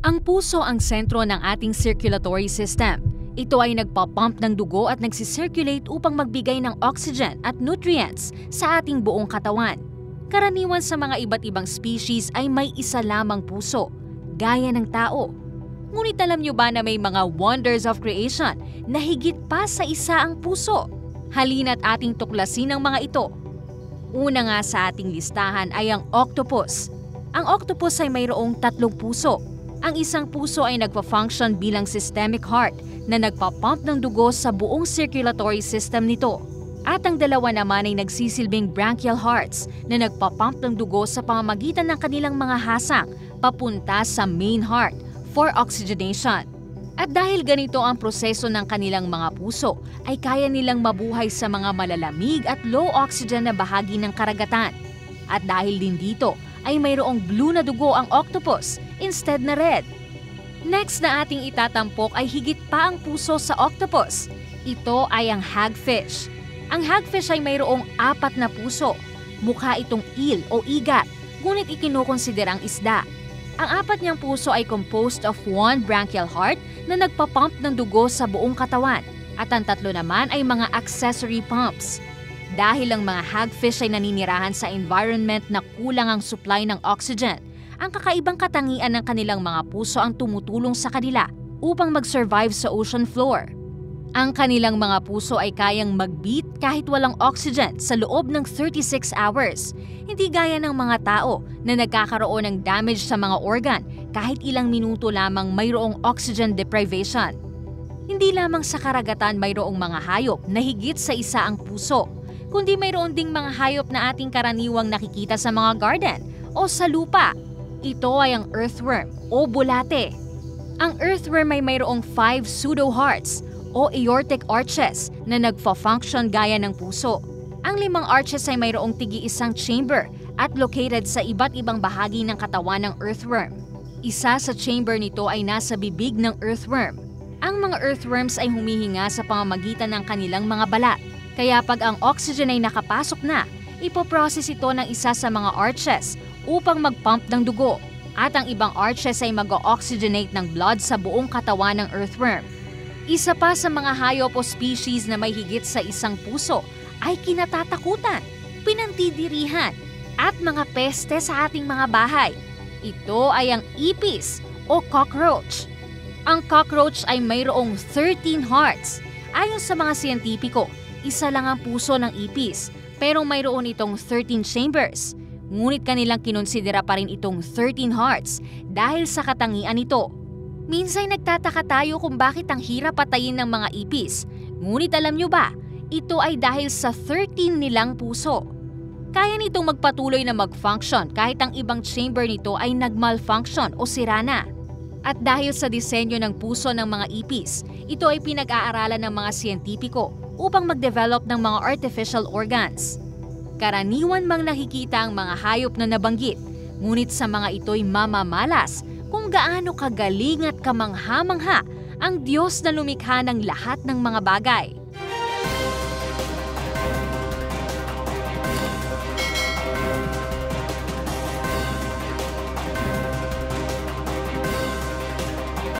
Ang puso ang sentro ng ating circulatory system. Ito ay nagpapump ng dugo at nagsisirculate upang magbigay ng oxygen at nutrients sa ating buong katawan. Karaniwan sa mga iba't ibang species ay may isa lamang puso, gaya ng tao. Ngunit alam niyo ba na may mga wonders of creation na higit pa sa isa ang puso? Halina't ating tuklasin ang mga ito. Una nga sa ating listahan ay ang octopus. Ang octopus ay mayroong 3 puso. Ang isang puso ay nagpa-function bilang systemic heart na nagpapump ng dugo sa buong circulatory system nito. At ang dalawa naman ay nagsisilbing branchial hearts na nagpapump ng dugo sa pamamagitan ng kanilang mga hasang papunta sa main heart for oxygenation. At dahil ganito ang proseso ng kanilang mga puso, ay kaya nilang mabuhay sa mga malalamig at low oxygen na bahagi ng karagatan. At dahil din dito, ay mayroong blue na dugo ang octopus instead na red. Next na ating itatampok ay higit pa ang puso sa octopus. Ito ay ang hagfish. Ang hagfish ay mayroong 4 na puso. Mukha itong eel o igat, ngunit ikinukonsidera ang isda. Ang 4 niyang puso ay composed of 1 branchial heart na nagpapump ng dugo sa buong katawan. At ang 3 naman ay mga accessory pumps. Dahil ang mga hagfish ay naninirahan sa environment na kulang ang supply ng oxygen, ang kakaibang katangian ng kanilang mga puso ang tumutulong sa kanila upang mag-survive sa ocean floor. Ang kanilang mga puso ay kayang mag-beat kahit walang oxygen sa loob ng 36 hours. Hindi gaya ng mga tao na nagkakaroon ng damage sa mga organ kahit ilang minuto lamang mayroong oxygen deprivation. Hindi lamang sa karagatan mayroong mga hayop na higit sa isa ang puso, kundi mayroon ding mga hayop na ating karaniwang nakikita sa mga garden o sa lupa. Ito ay ang earthworm o bulate. Ang earthworm ay mayroong 5 pseudo-hearts o aortic arches na nagfa-function gaya ng puso. Ang 5 arches ay mayroong tigi-isang chamber at located sa iba't ibang bahagi ng katawan ng earthworm. Isa sa chamber nito ay nasa bibig ng earthworm. Ang mga earthworms ay humihinga sa pamamagitan ng kanilang mga balat. Kaya pag ang oxygen ay nakapasok na, ipoprocess ito ng isa sa mga arches upang mag-pump ng dugo. At ang ibang arches ay mag-oxygenate ng blood sa buong katawan ng earthworm. Isa pa sa mga hayop o species na may higit sa isang puso ay kinatatakutan, pinantidirihan, at mga peste sa ating mga bahay. Ito ay ang ipis o cockroach. Ang cockroach ay mayroong 13 hearts. Ayon sa mga siyentipiko, isa lang ang puso ng ipis, pero mayroon itong 13 chambers. Ngunit kanilang kinonsidera pa rin itong 13 hearts dahil sa katangian nito. Minsan nagtataka tayo kung bakit ang hirap patayin ng mga ipis. Ngunit alam nyo ba, ito ay dahil sa 13 nilang puso. Kaya nitong magpatuloy na mag-function kahit ang ibang chamber nito ay nag-malfunction o sira na. At dahil sa disenyo ng puso ng mga ipis, ito ay pinag-aaralan ng mga siyentipiko upang mag-develop ng mga artificial organs. Karaniwan mang nakikita ang mga hayop na nabanggit, ngunit sa mga ito'y mamamalas kung gaano kagaling at kamangha-mangha ang Diyos na lumikha ng lahat ng mga bagay.